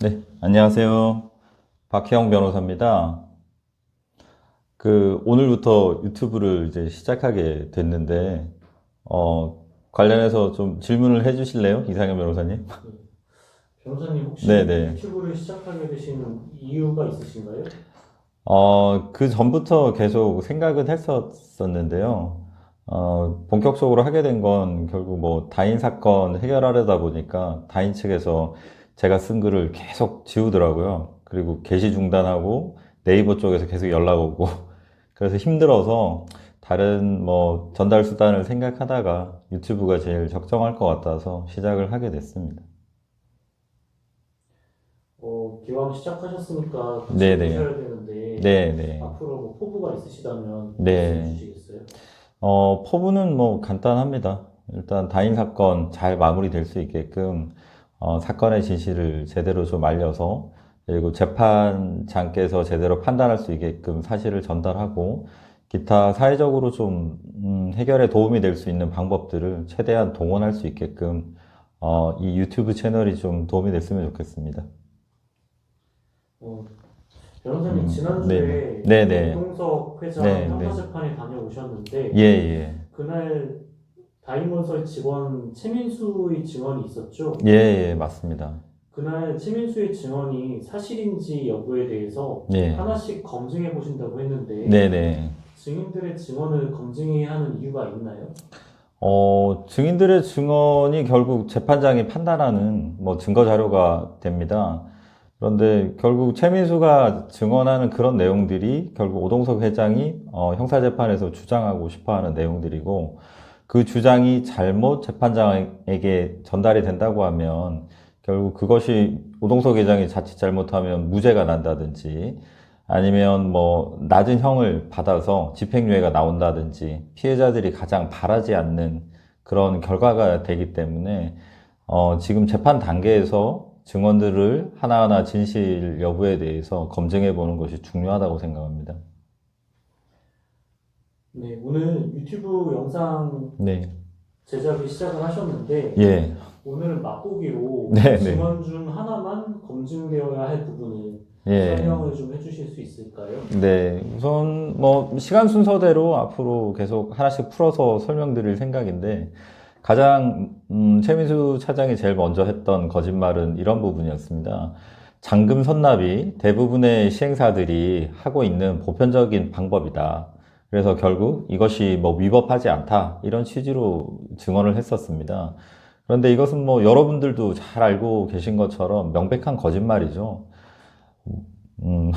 네, 안녕하세요. 박혜영 변호사입니다. 오늘부터 유튜브를 이제 시작하게 됐는데, 관련해서 좀 질문을 해 주실래요? 이상현 변호사님? 변호사님 혹시 네네. 유튜브를 시작하게 되신 이유가 있으신가요? 그 전부터 계속 생각은 했었었는데요. 본격적으로 하게 된 건 결국 뭐 다인 사건 해결하려다 보니까 다인 측에서 제가 쓴 글을 계속 지우더라고요. 그리고 게시 중단하고 네이버 쪽에서 계속 연락 오고 그래서 힘들어서 다른 뭐 전달 수단을 생각하다가 유튜브가 제일 적정할 것 같아서 시작을 하게 됐습니다. 기왕 시작하셨으니까 같이 네네. 해보셔야 되는데 네네. 앞으로 뭐 포부가 있으시다면 말씀해 네. 주시겠어요? 포부는 뭐 간단합니다. 일단 다인 사건 잘 마무리될 수 있게끔 사건의 진실을 제대로 좀 알려서 그리고 재판장께서 제대로 판단할 수 있게끔 사실을 전달하고 기타 사회적으로 좀 해결에 도움이 될 수 있는 방법들을 최대한 동원할 수 있게끔 이 유튜브 채널이 좀 도움이 됐으면 좋겠습니다. 어, 변호사님 네네. 지난주에 그 네네. 오동석 회장 네네. 형사재판에 예, 다녀오셨는데 예. 그날 다임건설 직원 최민수의 증언이 있었죠? 예, 예, 맞습니다. 그날 최민수의 증언이 사실인지 여부에 대해서 예. 하나씩 검증해 보신다고 했는데 네네. 증인들의 증언을 검증해야 하는 이유가 있나요? 증인들의 증언이 결국 재판장이 판단하는 뭐 증거 자료가 됩니다. 그런데 결국 최민수가 증언하는 그런 내용들이 결국 오동석 회장이 형사재판에서 주장하고 싶어 하는 내용들이고 그 주장이 잘못 재판장에게 전달이 된다고 하면 결국 그것이 오동석 회장이 자칫 잘못하면 무죄가 난다든지 아니면 뭐 낮은 형을 받아서 집행유예가 나온다든지 피해자들이 가장 바라지 않는 그런 결과가 되기 때문에 지금 재판 단계에서 증언들을 하나하나 진실 여부에 대해서 검증해 보는 것이 중요하다고 생각합니다. 네, 오늘 유튜브 영상 네. 제작을 시작을 하셨는데 예. 오늘은 맛보기로 네, 네. 증언 중 하나만 검증되어야 할 부분을 예. 설명을 좀 해주실 수 있을까요? 네. 우선 뭐 시간 순서대로 앞으로 계속 하나씩 풀어서 설명드릴 생각인데 가장 최민수 차장이 제일 먼저 했던 거짓말은 이런 부분이었습니다. 잔금 선납이 대부분의 시행사들이 하고 있는 보편적인 방법이다. 그래서 결국 이것이 뭐 위법하지 않다. 이런 취지로 증언을 했었습니다. 그런데 이것은 뭐 여러분들도 잘 알고 계신 것처럼 명백한 거짓말이죠. 음,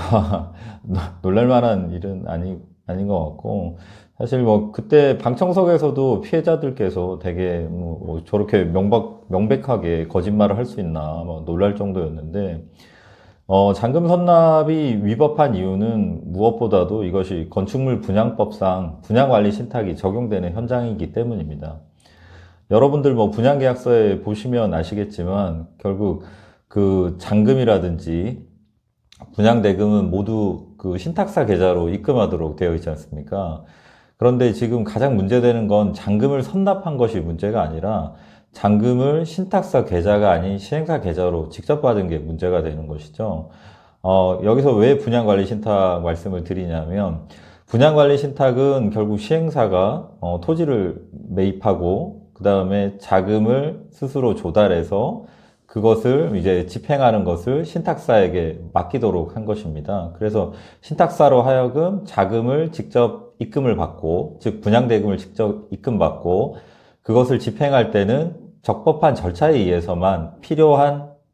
놀랄만한 일은 아닌 것 같고, 사실 뭐, 그때 방청석에서도 피해자들께서 되게 뭐 저렇게 명백하게 거짓말을 할 수 있나, 뭐 놀랄 정도였는데, 잔금 선납이 위법한 이유는 무엇보다도 이것이 건축물 분양법상 분양관리 신탁이 적용되는 현장이기 때문입니다. 여러분들 뭐 분양계약서에 보시면 아시겠지만, 결국 그 잔금이라든지 분양대금은 모두 그 신탁사 계좌로 입금하도록 되어 있지 않습니까? 그런데 지금 가장 문제되는 건 잔금을 선납한 것이 문제가 아니라 잔금을 신탁사 계좌가 아닌 시행사 계좌로 직접 받은 게 문제가 되는 것이죠. 여기서 왜 분양관리 신탁 말씀을 드리냐면 분양관리 신탁은 결국 시행사가 토지를 매입하고 그 다음에 자금을 스스로 조달해서 그것을 이제 집행하는 것을 신탁사에게 맡기도록 한 것입니다. 그래서 신탁사로 하여금 자금을 직접 입금을 받고, 즉 분양대금을 직접 입금받고, 그것을 집행할 때는 적법한 절차에 의해서만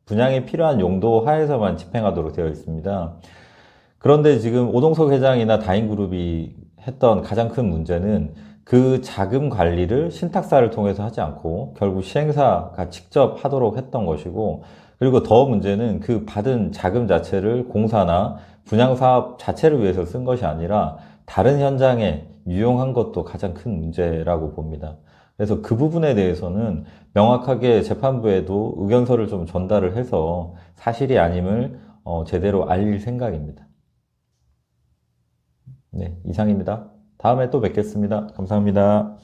분양에 필요한 용도 하에서만 집행하도록 되어 있습니다. 그런데 지금 오동석 회장이나 다인그룹이 했던 가장 큰 문제는 그 자금 관리를 신탁사를 통해서 하지 않고 결국 시행사가 직접 하도록 했던 것이고, 그리고 더 문제는 그 받은 자금 자체를 공사나 분양사업 자체를 위해서 쓴 것이 아니라 다른 현장에 유용한 것도 가장 큰 문제라고 봅니다. 그래서 그 부분에 대해서는 명확하게 재판부에도 의견서를 좀 전달을 해서 사실이 아님을 제대로 알릴 생각입니다. 네, 이상입니다. 다음에 또 뵙겠습니다. 감사합니다.